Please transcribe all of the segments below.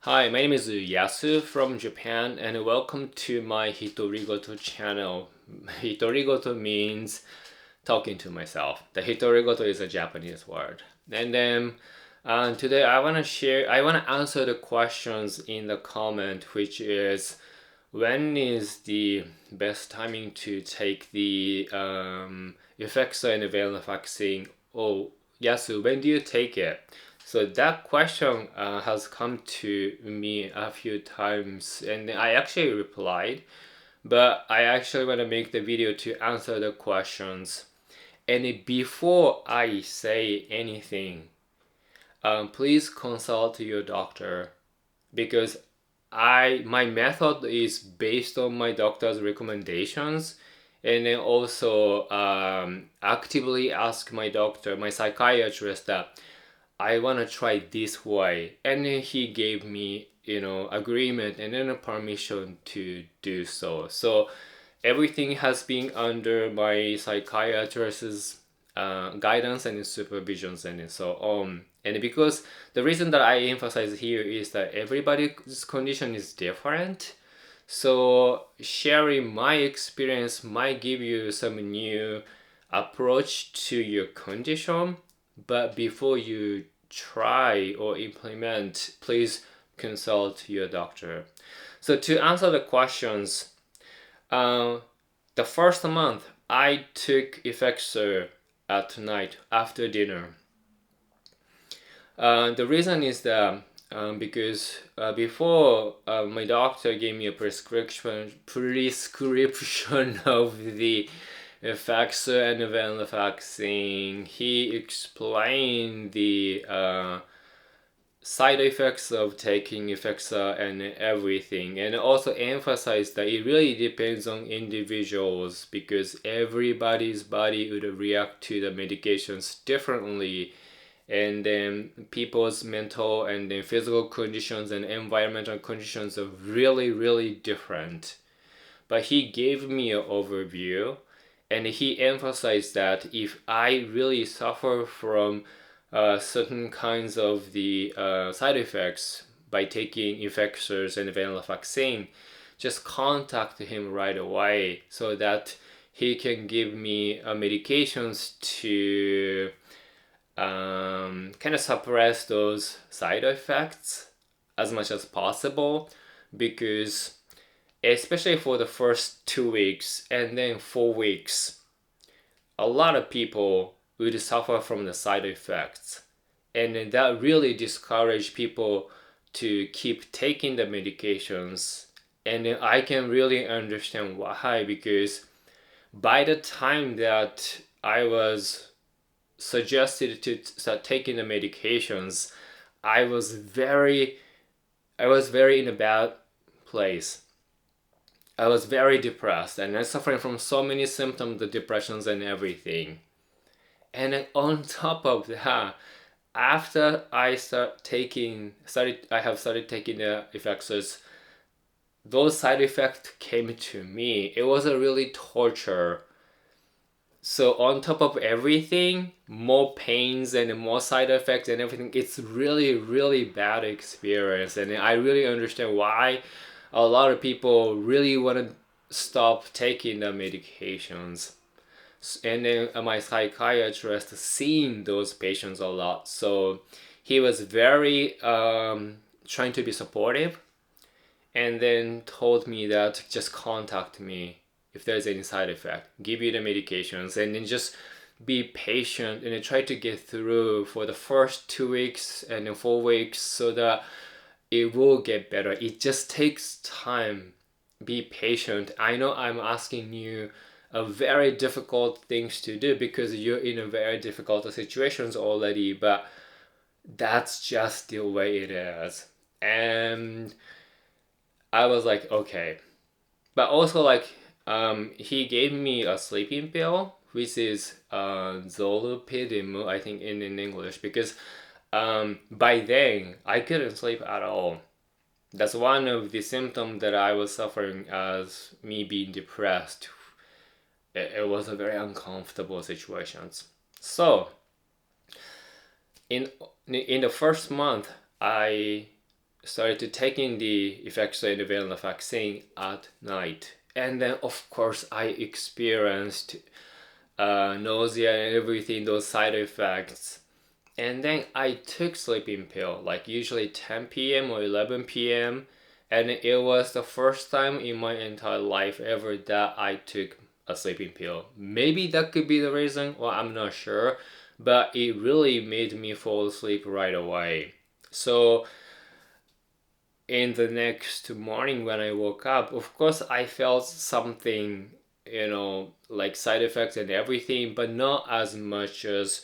Hi, my name is Yasu from Japan and welcome to my hitorigoto channel. Hitorigoto means talking to myself. The hitorigoto is a Japanese word. And then today I want to answer the questions in the comment, which is when is the best timing to take the Effexor and Venlafaxine? Oh, Yasu, when do you take it? So that question has come to me a few times, and I actually replied, but I actually want to make the video to answer the questions. And before I say anything, please consult your doctor because my method is based on my doctor's recommendations, and then also actively ask my doctor, my psychiatrist, that I want to try this way, and then he gave me agreement and then a permission to do so. So everything has been under my psychiatrist's guidance and supervisions and so on. And because the reason that I emphasize here is that everybody's condition is different, so sharing my experience might give you some new approach to your condition, but before you try or implement, please consult your doctor. So to answer the questions, the first month I took Effexor at night after dinner. The reason is that because before my doctor gave me a prescription of the Effexor and Venlafaxine, he explained the side effects of taking Effexor and everything, and also emphasized that it really depends on individuals because everybody's body would react to the medications differently, and then people's mental and then physical conditions and environmental conditions are really different. But he gave me an overview, and he emphasized that if I really suffer from certain kinds of the side effects by taking Effexors and Venlafaxine, just contact him right away so that he can give me medications to kind of suppress those side effects as much as possible, because especially for the first 2 weeks and then 4 weeks, a lot of people would suffer from the side effects, and that really discourage people to keep taking the medications. And I can really understand why, because by the time that I was suggested to start taking the medications, I was very in a bad place. I was very depressed and I was suffering from so many symptoms, the depressions and everything. And then on top of that, after I have started taking the Effexors, those side effects came to me. It was a really torture. So on top of everything, more pains and more side effects and everything, it's really bad experience. And I really understand why a lot of people really want to stop taking the medications. And then my psychiatrist seen those patients a lot, so he was very trying to be supportive, and then told me that just contact me if there's any side effect, give you the medications, and then just be patient and try to get through for the first 2 weeks and then 4 weeks so that it will get better. It just takes time. Be patient. I know I'm asking you a very difficult things to do because you're in a very difficult situations already, but that's just the way it is. And I was like, okay. But also like he gave me a sleeping pill, which is Zolpidem, I think in English, because by then I couldn't sleep at all. That's one of the symptoms that I was suffering as me being depressed. It was a very uncomfortable situation. So in the first month, I started taking the Effexor and the Venlafaxine at night. And then of course I experienced nausea and everything, those side effects. And then I took sleeping pill, like usually 10 p.m. or 11 p.m. And it was the first time in my entire life ever that I took a sleeping pill. Maybe that could be the reason, well, I'm not sure, but it really made me fall asleep right away. So in the next morning when I woke up, of course I felt something, like side effects and everything, but not as much as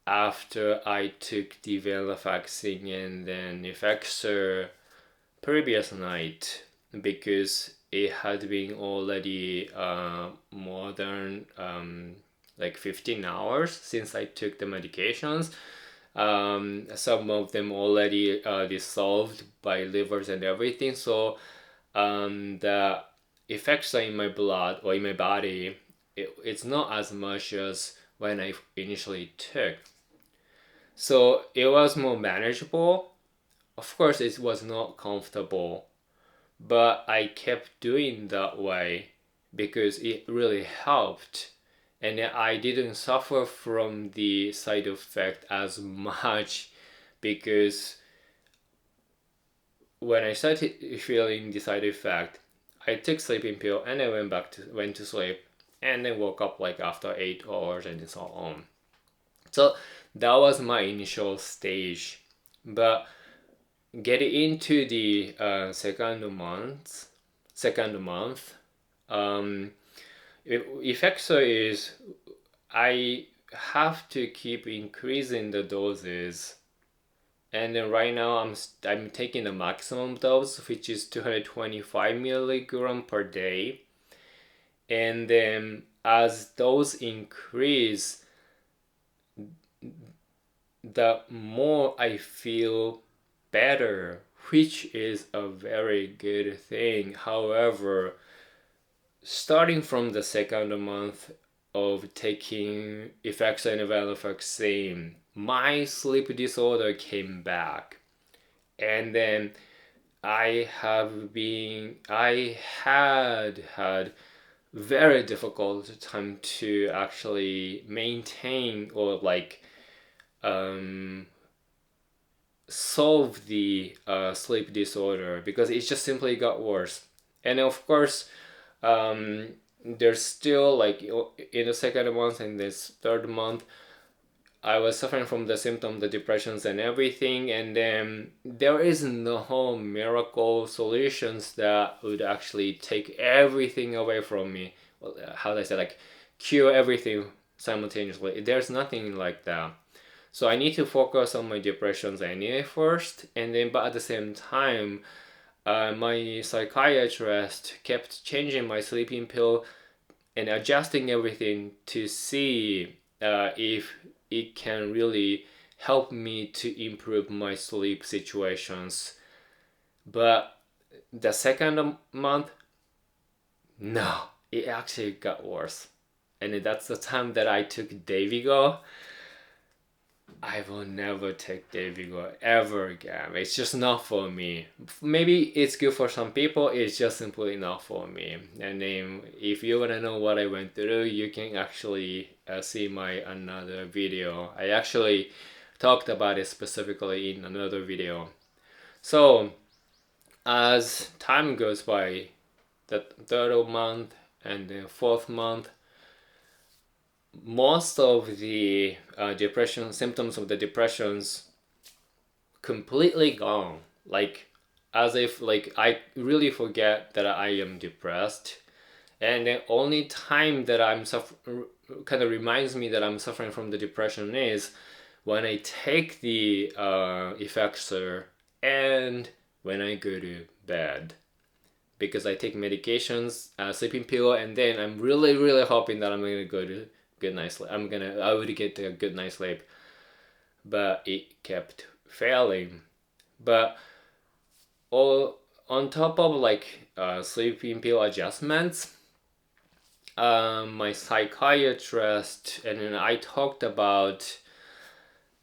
after I took the Venlafaxine and then Effexor previous night, because it had been already more than like 15 hours since I took the medications. Some of them already dissolved by livers and everything. So the effects are in my blood or in my body, it's not as much as when I initially took. So it was more manageable. Of course, it was not comfortable, but I kept doing that way because it really helped. And I didn't suffer from the side effect as much because when I started feeling the side effect, I took sleeping pill and I went to sleep and then woke up like after 8 hours and so on. So that was my initial stage. But getting into the second month, Effexor is I have to keep increasing the doses, and then right now I'm taking the maximum dose, which is 225 milligram per day, and then as those increase, the more I feel better, which is a very good thing. However, starting from the second month of taking Effexor and Venlafaxine, my sleep disorder came back, and then I had very difficult time to actually maintain or like solve the sleep disorder because it just simply got worse. And of course, there's still like in the second month and this third month, I was suffering from the symptoms, the depressions and everything, and then there is no miracle solutions that would actually take everything away from me. Well, how do I say, like cure everything simultaneously? There's nothing like that. So I need to focus on my depressions anyway first, and then but at the same time, my psychiatrist kept changing my sleeping pill and adjusting everything to see if it can really help me to improve my sleep situations. But the second month, no, it actually got worse. And that's the time that I took Davigo. I will never take Davigo ever again. It's just not for me. Maybe it's good for some people, it's just simply not for me. And if you want to know what I went through, you can actually see my another video. I actually talked about it specifically in another video. So as time goes by, the third month and the fourth month, most of the depression symptoms of the depressions completely gone, like as if like I really forget that I am depressed, and the only time that kind of reminds me that I'm suffering from the depression is when I take the Effexor and when I go to bed, because I take medications, sleeping pill, and then I'm really hoping that I'm gonna go to good night's sleep. I would get a good night's sleep, but it kept failing. But all on top of like sleeping pill adjustments, my psychiatrist and then I talked about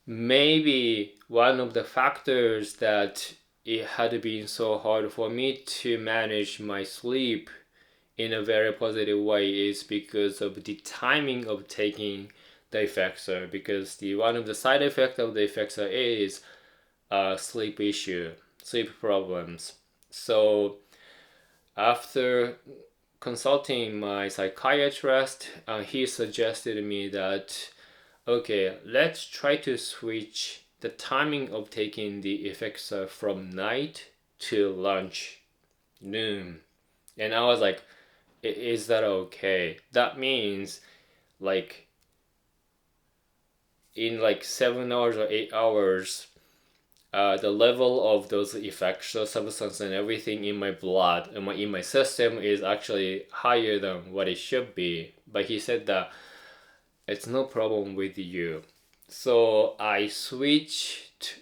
maybe one of the factors that it had been so hard for me to manage my sleep in a very positive way is because of the timing of taking the Effexor, because the one of the side effects of the Effexor is sleep issue, sleep problems. So after consulting my psychiatrist, he suggested me that, okay, let's try to switch the timing of taking the Effexor from night to lunch, noon. And I was like, is that okay? That means like in like 7 hours or 8 hours, the level of those effectual substance and everything in my blood and in my system is actually higher than what it should be. But he said that it's no problem with you. So I switched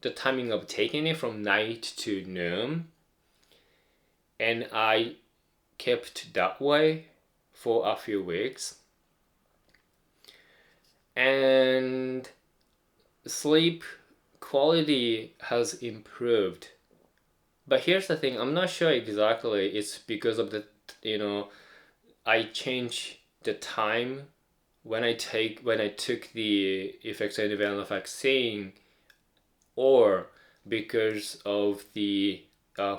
the timing of taking it from night to noon, and I kept that way for a few weeks. And sleep quality has improved. But here's the thing, I'm not sure exactly it's because of the, I change the time when I took the Effexor and Venlafaxine, or because of the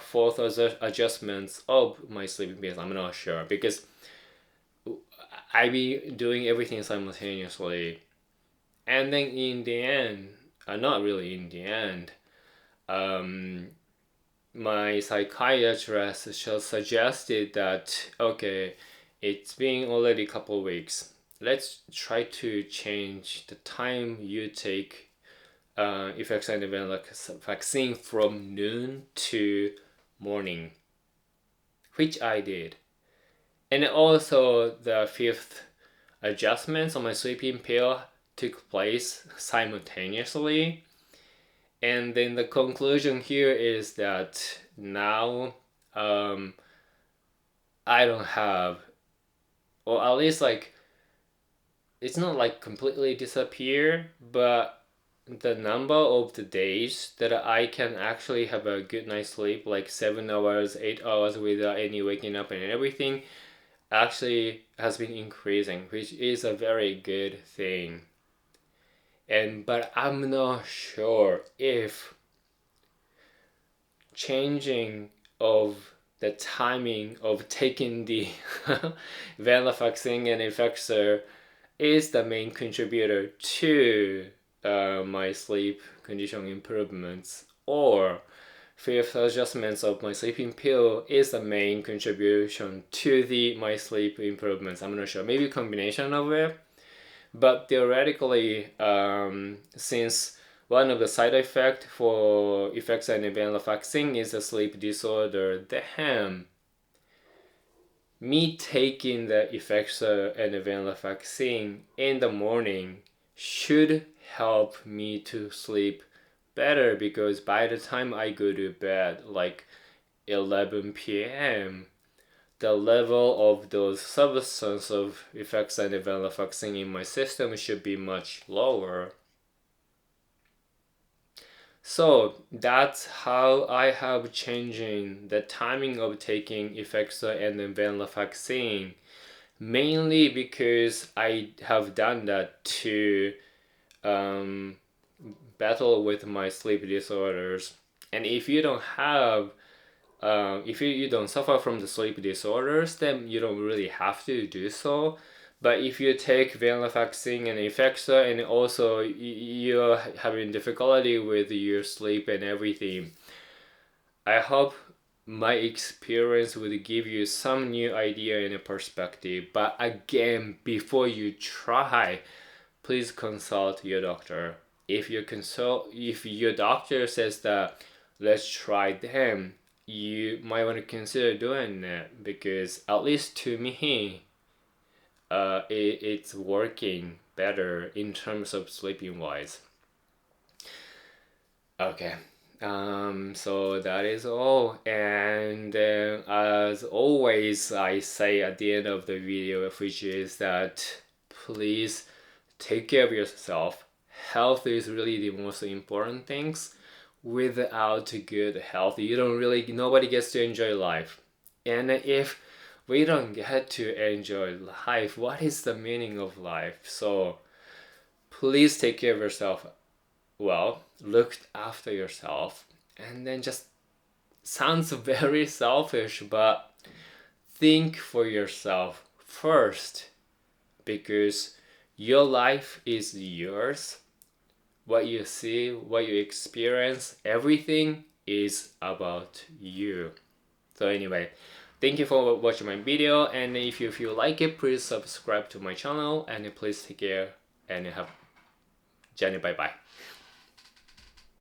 fourth adjustments of my sleeping pills. I'm not sure, because I be doing everything simultaneously, and then in the end, not really in the end, my psychiatrist suggested that, okay, it's been already a couple of weeks. Let's try to change the time you take Effexor and Venlafaxine from noon to morning, which I did. And also the fifth adjustments on my sleeping pill took place simultaneously. And then the conclusion here is that now I don't have, or at least like, it's not like completely disappear, but the number of the days that I can actually have a good night's sleep, like 7 hours, 8 hours without any waking up and everything, actually has been increasing, which is a very good thing. But I'm not sure if changing of the timing of taking the Venlafaxine and Effexor is the main contributor to my sleep condition improvements, or fifth adjustments of my sleeping pill is the main contribution to my sleep improvements. I'm not sure, maybe a combination of it. But theoretically, since one of the side effects for Effexor and Venlafaxine is a sleep disorder, then me taking the Effexor and Venlafaxine in the morning should help me to sleep better, because by the time I go to bed, like 11 p.m., the level of those substance of Effexor and Venlafaxine in my system should be much lower. So that's how I have changing the timing of taking Effexor and Venlafaxine, mainly because I have done that to battle with my sleep disorders. And if you don't have if you don't suffer from the sleep disorders, then you don't really have to do so. But if you take Venlafaxine and Effexor, and also you're having difficulty with your sleep and everything, I hope my experience would give you some new idea and a perspective. But again, before you try, please consult your doctor. If your doctor says that let's try them, you might want to consider doing it, because at least to me, it's working better in terms of sleeping wise. Okay. So that is all, and as always I say at the end of the video, which is that please take care of yourself. Health is really the most important things. without good health, nobody gets to enjoy life. And if we don't get to enjoy life, what is the meaning of life? So please take care of yourself well, look after yourself, and then just sounds very selfish, but think for yourself first, because your life is yours. What you see, what you experience, everything is about you. So anyway, thank you for watching my video, and if you like it, please subscribe to my channel, and please take care and have Jenny, bye bye.